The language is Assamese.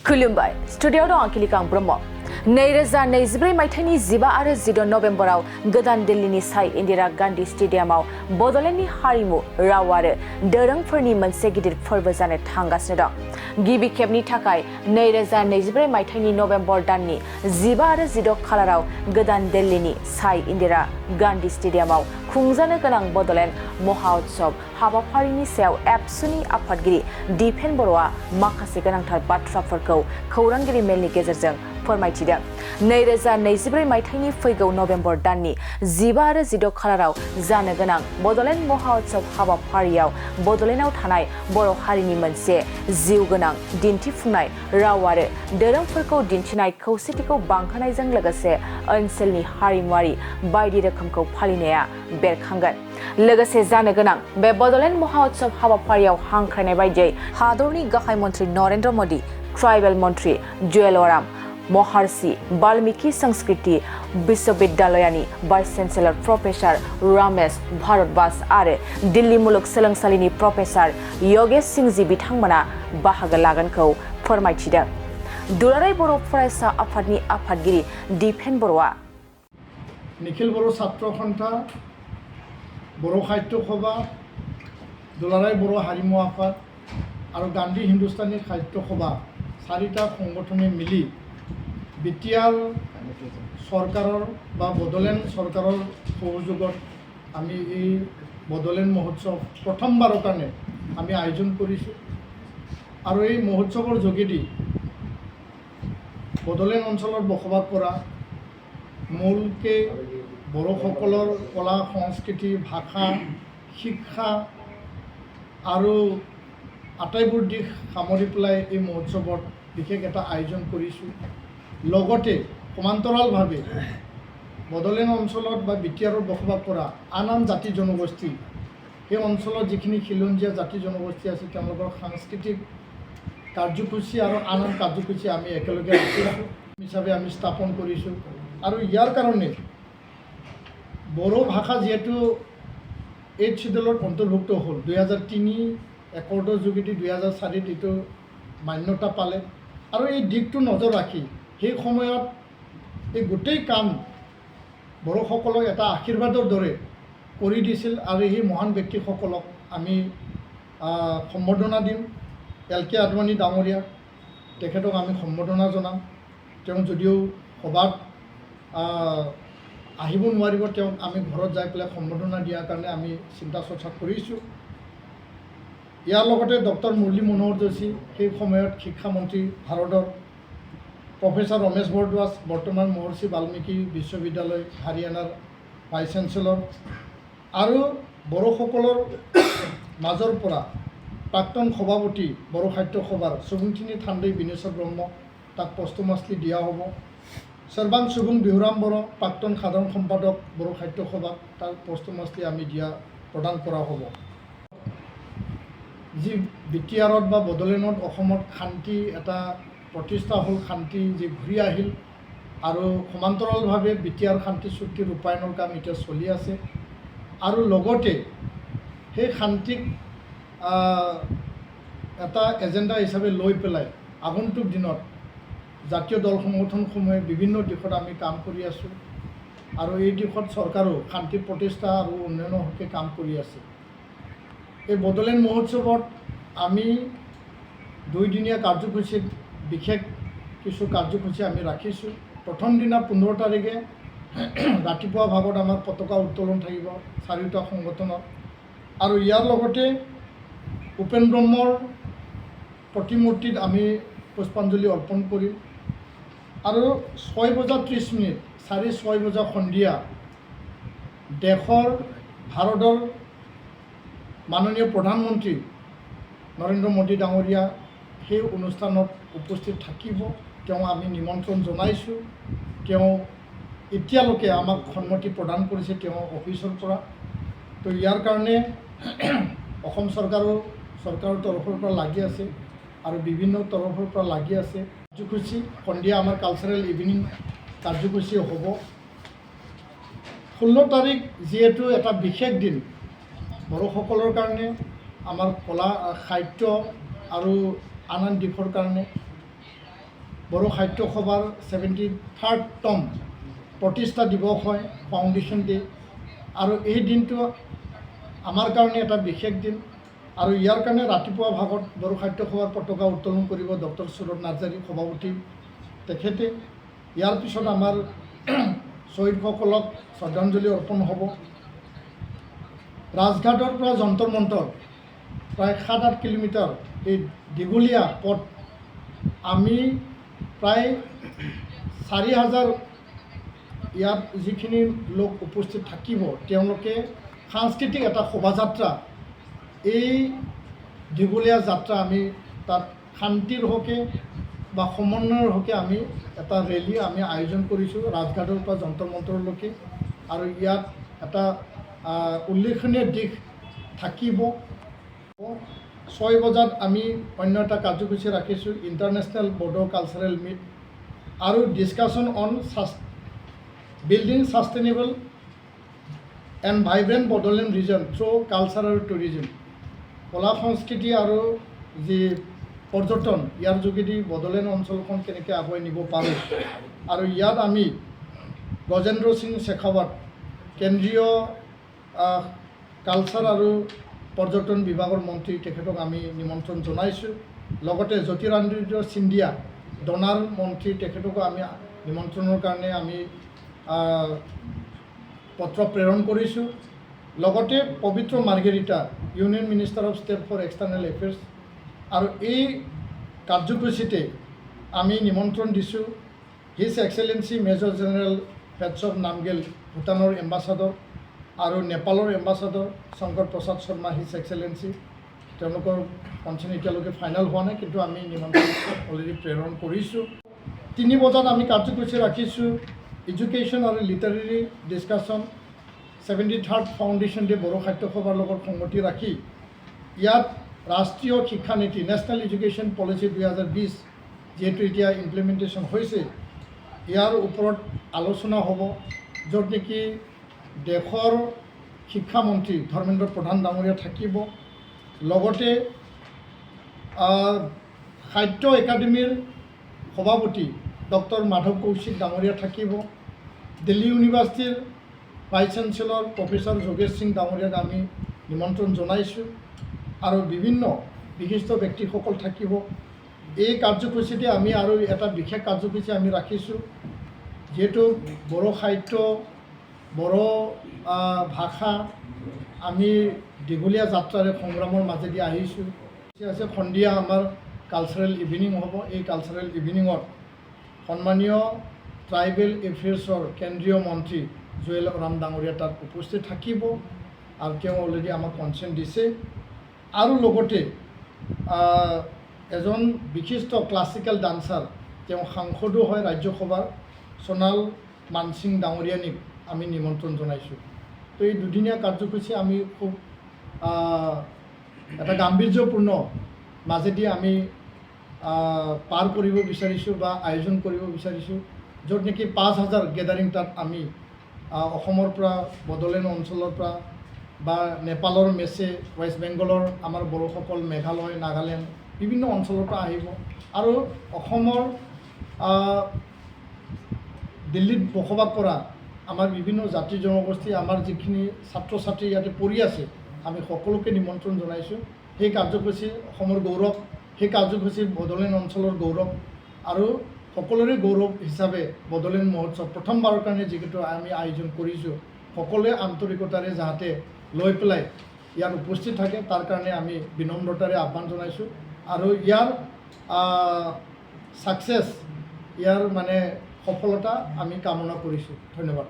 खुलुमबाय स्टुडियाव दं आंखिलिका ब्रह्म 2024 मायथाइनि 15 आरो 16 नभेम्बराव गोदान दिल्लीनि साई इन्दिरा गान्धी स्टेडियामाव बड'लेण्डनि हारिमु राव आरो दोरोंफोरनि मोनसे गिदिर फोरबो जानो थांगासिनो दं। गिबि खेबनि थाखाय 2024 मायथाइनि नभेम्बर दाननि 15 आरो 16 खालाराव गोदान दिल्लीनि साई इन्दिरा गान्धी स्टेडियामाव खुंजानो गोनां बड'लेण्ड महाउत्सव हाबाफारिनि सायाव एबसुनि आफादगिरि दिपेन बर'आ माखासे गोनांथार बाथ्राफोरखौ खौरांगिरि मेलनि गेजेरजों फोरमायथिदों। 2024 मायथाइनि फैगौ नभेम्बर दाननि 15 आरो 16 खालाराव जानो गोनां बड'लेण्ड महाउत्सव हाबाफारियाव बड'लेण्डआव थानाय बर' हारिनि मोनसे जिउ गोनां दिन्थिफुंनाय राव आरो दोरोंफोरखौ दिन्थिनाय खौसेथिखौ बांहोनायजों लोगोसे ओनसोलनि हारिमुआरि बायदि रोखोमखौ फालिनाया बेरखांगोन। लोगोसे जानो गोनां बे बड'लेण्ड महाउत्सव हाबाफारियाव हांख्रायनाय बायदियै हादरनि गाहाय मन्त्रि नरेन्द्र मोदी, ट्राइबेल मन्त्रि जुएल अराम, महर्षि वाल्मीकि संस्कृति विश्वविद्यालयनि vice chancellor professor Ramesh Bhardwaj आरो दिल्ली मुलुगसोलोंसालिनि प्रफेसर योगेश सिंहजी बिथांमोना बाहागो लागोनखौ फोरमायथिदों। दुलाराय बर' फरायसा आफादनि आफादगिरि दिपेन बर'आ निखिल बर' छात्र सन्था, बर' साहित्य सभा, दुलाराय बर' हारिमु आफाद और गांधी हिंदुस्तानी साहित्य सभा चारिटा संगठने मिली बिटिआर सरकारों बा बड'लेण्ड सरकारों सहयोगत आमी এই बड'लेण्ड महोत्सव प्रथमबारों कारण आमी आयोजन करिছো और এই महोत्सवर जोगेदी बड'लेण्ड अंचल बसबास करा मूलके बड़ोसकলৰ कला संस्कृति भाषा शिक्षा और आटाइबोर दिश सामरी पेলাই এই महोत्सवत विशेष এটা आयोजन करिছো। লগতে সমান্তৰালভাৱে বড়োলেণ্ড অঞ্চলত বা বিটিআৰত বসবাস কৰা আন আন জাতি জনগোষ্ঠী সেই অঞ্চলত যিখিনি খিলঞ্জীয়া জাতি জনগোষ্ঠী আছে তেওঁলোকৰ সাংস্কৃতিক কাৰ্যসূচী আৰু আন আন কাৰ্যসূচী আমি একেলগে ৰাখিছোঁ হিচাপে আমি স্থাপন কৰিছোঁ। আৰু ইয়াৰ কাৰণে বড়ো ভাষা যেহেতু 8 শিডিউলত অন্তৰ্ভুক্ত হ'ল 2003 একৰ্ডৰ যোগেদি 2004 এইটো মান্যতা পালে আৰু এই দিশটো নজৰ ৰাখি সেই সময়ত এই গোটেই কাম বড়োসকলক এটা আশীৰ্বাদৰ দৰে কৰি দিছিল আৰু এই মহান ব্যক্তিসকলক আমি সম্বৰ্ধনা দিম। এলকে আদৱানী ডাঙৰীয়া তেখেতক আমি সম্বৰ্ধনা জনাম। তেওঁ যদিও সভাত আহিব নোৱাৰিব তেওঁক আমি ঘৰত যাই পেলাই সম্বৰ্ধনা দিয়াৰ কাৰণে আমি চিন্তা চৰ্চা কৰিছোঁ। ইয়াৰ লগতে ডক্টৰ মুৰলী মনোহৰ যোশী সেই সময়ত শিক্ষামন্ত্ৰী ভাৰতৰ প্ৰফেসৰ ৰমেশ ভৰদ্বাজ বৰ্তমান মহৰ্ষি বাল্মীকি বিশ্ববিদ্যালয় হাৰিয়ানাৰ ভাইচ চেঞ্চেলৰ আৰু বড়োসকলৰ মাজৰ পৰা প্ৰাক্তন সভাপতি বড়ো সাহিত্য সভাৰ সুবুংথিনী থাণ্ডৈ বিনেশ্বৰ ব্ৰহ্ম তাক পষ্টমাছলি দিয়া হ'ব। সৰ্বাং সুবুং বিহুৰাম বড়ো প্ৰাক্তন সাধাৰণ সম্পাদক বড়ো সাহিত্য সভাক তাক পষ্টমাছলি আমি দিয়া প্ৰদান কৰা হ'ব। যি বিটিআৰত বা বড়োলেণ্ডত অসমত শান্তি এটা प्रतिष्ठा हल शांति जी घूरी आहिल और समान्तरालभावे बिटिआर शांति चुक्ति रूपायणर काम इतना चलि आछे और लगते সেই শান্তিক এটা এজেন্ডা हिसाबे লৈ পেলাই আগন্তুক দিনত জাতীয় দল সংগঠনসমূহে বিভিন্ন দিশত আমি কাম কৰি আছোঁ আৰু এই দিশত চৰকাৰো শান্তি প্ৰতিষ্ঠা আৰু উন্নয়নৰ হকে কাম কৰি আছে। এই বড়োলেণ্ড মহোৎসৱত আমি 2 দিনীয়া কাৰ্যসূচীত বিশেষ কিছু কাৰ্যসূচী আমি ৰাখিছোঁ। প্ৰথম দিনা 15 তাৰিখে ৰাতিপুৱা ভাগত আমাৰ পতাকা উত্তোলন থাকিব চাৰিটা সংগঠনত আৰু ইয়াৰ লগতে উপেন ব্ৰহ্মৰ প্ৰতিমূৰ্তিত আমি পুষ্পাঞ্জলি অৰ্পণ কৰিম আৰু 6:30 4:06 বজা সন্ধিয়া দেশৰ ভাৰতৰ মাননীয় প্ৰধানমন্ত্ৰী নৰেন্দ্ৰ মোদী ডাঙৰীয়া সেই অনুষ্ঠানত উপস্থিত থাকিব। তেওঁ আমি নিমন্ত্ৰণ জনাইছোঁ। তেওঁ এতিয়ালৈকে আমাক সন্মতি প্ৰদান কৰিছে তেওঁ অফিচৰ পৰা। তো ইয়াৰ কাৰণে অসম চৰকাৰৰ তৰফৰ পৰা লাগি আছে আৰু বিভিন্ন তৰফৰ পৰা লাগি আছে। কাৰ্যসূচী সন্ধিয়া আমাৰ কালচাৰেল ইভিনিং কাৰ্যসূচী হ'ব। 16 তাৰিখ যেহেতু এটা বিশেষ দিন বড়োসকলৰ কাৰণে আমাৰ কলা সাহিত্য আৰু আন আন দিশৰ কাৰণে বড়ো সাহিত্য সভাৰ 73তম প্ৰতিষ্ঠা দিৱস হয়, ফাউণ্ডেশ্যন ডে। আৰু এই দিনটো আমাৰ কাৰণে এটা বিশেষ দিন। আৰু ইয়াৰ কাৰণে ৰাতিপুৱা ভাগত বড়ো সাহিত্য সভাৰ পতাকা উত্তোলন কৰিব ডক্টৰ সুৰত নাৰ্জাৰী সভাপতি তেখেতে। ইয়াৰ পিছত আমাৰ শ্বহীদসকলক শ্ৰদ্ধাঞ্জলি অৰ্পণ হ'ব। ৰাজঘাটৰ পৰা যন্তৰ মন্তৰ প্ৰায় 7-8 কিলোমিটাৰ এই দীঘলীয়া পথ আমি প্ৰায় 4,000 ইয়াত যিখিনি লোক উপস্থিত থাকিব তেওঁলোকে সাংস্কৃতিক এটা শোভাযাত্ৰা, এই দীঘলীয়া যাত্ৰা আমি তাত শান্তিৰ হকে বা সমন্বয়ৰ হকে আমি এটা ৰেলী আমি আয়োজন কৰিছোঁ ৰাজঘাটৰ পৰা যন্তৰ মন্তৰলৈকে। আৰু ইয়াত এটা উল্লেখনীয় দিশ থাকিব। 6 বজাত আমি অন্য এটা কাৰ্যসূচী ৰাখিছোঁ, ইণ্টাৰনেশ্যনেল বড়ো কালচাৰেল মিট আৰু discussion on building sustainable and vibrant Bodoland region through culture আৰু টুৰিজিম। কলা সংস্কৃতি আৰু যি পৰ্যটন, ইয়াৰ যোগেদি বডোলেণ্ড অঞ্চলখন কেনেকৈ আগুৱাই নিব পাৰোঁ। আৰু ইয়াত আমি গজেন্দ্ৰ সিং শেখাৱত কেন্দ্ৰীয় কালচাৰ আৰু পৰ্যটন বিভাগৰ মন্ত্ৰী তেখেতক আমি নিমন্ত্ৰণ জনাইছোঁ। লগতে জ্যোতিৰাদিত্য সিন্ধিয়া ডনাৰ মন্ত্ৰী তেখেতকো আমি নিমন্ত্ৰণৰ কাৰণে আমি পত্ৰ প্ৰেৰণ কৰিছোঁ। লগতে Pabitra Margherita union minister of state for external affairs. আৰু এই কাৰ্যসূচীতে আমি নিমন্ত্ৰণ দিছোঁ হিজ এক্সেলেঞ্চি মেজৰ জেনেৰেল পেটছভ নামগেল ভূটানৰ এম্বাচাডৰ আৰু নেপালৰ ambassador Shankar Prasad Sharma his excellency. তেওঁলোকৰ কনচেন এতিয়ালৈকে ফাইনেল হোৱা নাই, কিন্তু আমি নিমন্ত্ৰণ অলৰেডি প্ৰেৰণ কৰিছোঁ। 3 বজাত আমি কাৰ্যসূচী ৰাখিছোঁ এডুকেশ্যন আৰু literary discussion 73rd foundation day Bodo সাহিত্য সভাৰ লগত সংগতি ৰাখি ইয়াত ৰাষ্ট্ৰীয় শিক্ষানীতি নেশ্যনেল এডুকেশ্যন পলিচি 2020 যিহেতু এতিয়া ইমপ্লিমেণ্টেশ্যন হৈছে, ইয়াৰ ওপৰত আলোচনা হ'ব, য'ত নেকি দেশৰ শিক্ষামন্ত্ৰী ধৰ্মেন্দ্ৰ প্ৰধান ডাঙৰীয়া থাকিব। লগতে সাহিত্য একাডেমীৰ সভাপতি ডক্টৰ মাধৱ কৌশিক ডাঙৰীয়া থাকিব। দিল্লী ইউনিভাৰ্চিটিৰ ভাইচ চেঞ্চেলৰ প্ৰফেচৰ যোগেশ সিং ডাঙৰীয়াক আমি নিমন্ত্ৰণ জনাইছোঁ। আৰু বিভিন্ন বিশিষ্ট ব্যক্তিসকল থাকিব। এই কাৰ্যসূচীতে আমি আৰু এটা বিশেষ কাৰ্যসূচী আমি ৰাখিছোঁ, যিহেতু বড়ো সাহিত্য, বড়ো ভাষা আমি দীঘলীয়া যাত্ৰাৰে সংগ্ৰামৰ মাজেদি আহিছোঁ। আছে সন্ধিয়া আমাৰ কালচাৰেল ইভিনিং হ'ব। এই কালচাৰেল ইভিনিঙত সন্মানীয় ট্ৰাইবেল এফেয়াৰ্ছৰ কেন্দ্ৰীয় মন্ত্ৰী জুৱেল ওৰাম ডাঙৰীয়া তাত উপস্থিত থাকিব আৰু তেওঁ অলৰেডি আমাক কনচেণ্ট দিছে। আৰু লগতে এজন বিশিষ্ট ক্লাছিকেল ডান্সাৰ, তেওঁ সাংসদো হয় ৰাজ্যসভাৰ, সোণাল মানসিং ডাঙৰীয়ানীক আমি নিমন্ত্ৰণ জনাইছোঁ। তো এই দুদিনীয়া কাৰ্যসূচী আমি খুব এটা গাম্ভীৰ্যপূৰ্ণ মাজেদি আমি পাৰ কৰিব বিচাৰিছোঁ বা আয়োজন কৰিব বিচাৰিছোঁ, য'ত নেকি 5,000 গেডাৰিং তাত আমি অসমৰ পৰা, বডোলেণ্ড অঞ্চলৰ পৰা বা নেপালৰ মেচে, ৱেষ্ট বেংগলৰ আমাৰ বড়োসকল, মেঘালয়, নাগালেণ্ড বিভিন্ন অঞ্চলৰ পৰা আহিব। আৰু অসমৰ দিল্লীত বসবাস কৰা আমাৰ বিভিন্ন জাতি জনগোষ্ঠী, আমাৰ যিখিনি ছাত্ৰ ছাত্ৰী ইয়াতে পঢ়ি আছে, আমি সকলোকে নিমন্ত্ৰণ জনাইছোঁ। সেই কাৰ্যসূচী অসমৰ গৌৰৱ, সেই কাৰ্যসূচী বডোলেণ্ড অঞ্চলৰ গৌৰৱ আৰু সকলোৰে গৌৰৱ হিচাপে বডোলেণ্ড মহোৎসৱ প্ৰথমবাৰৰ কাৰণে যিহেতু আমি আয়োজন কৰিছোঁ, সকলোৱে আন্তৰিকতাৰে যাতে লৈ পেলাই ইয়াত উপস্থিত থাকে, তাৰ কাৰণে আমি বিনম্ৰতাৰে আহ্বান জনাইছোঁ। আৰু ইয়াৰ ছাকচেছ, ইয়াৰ মানে সফলতা আমি কামনা কৰিছোঁ। ধন্যবাদ।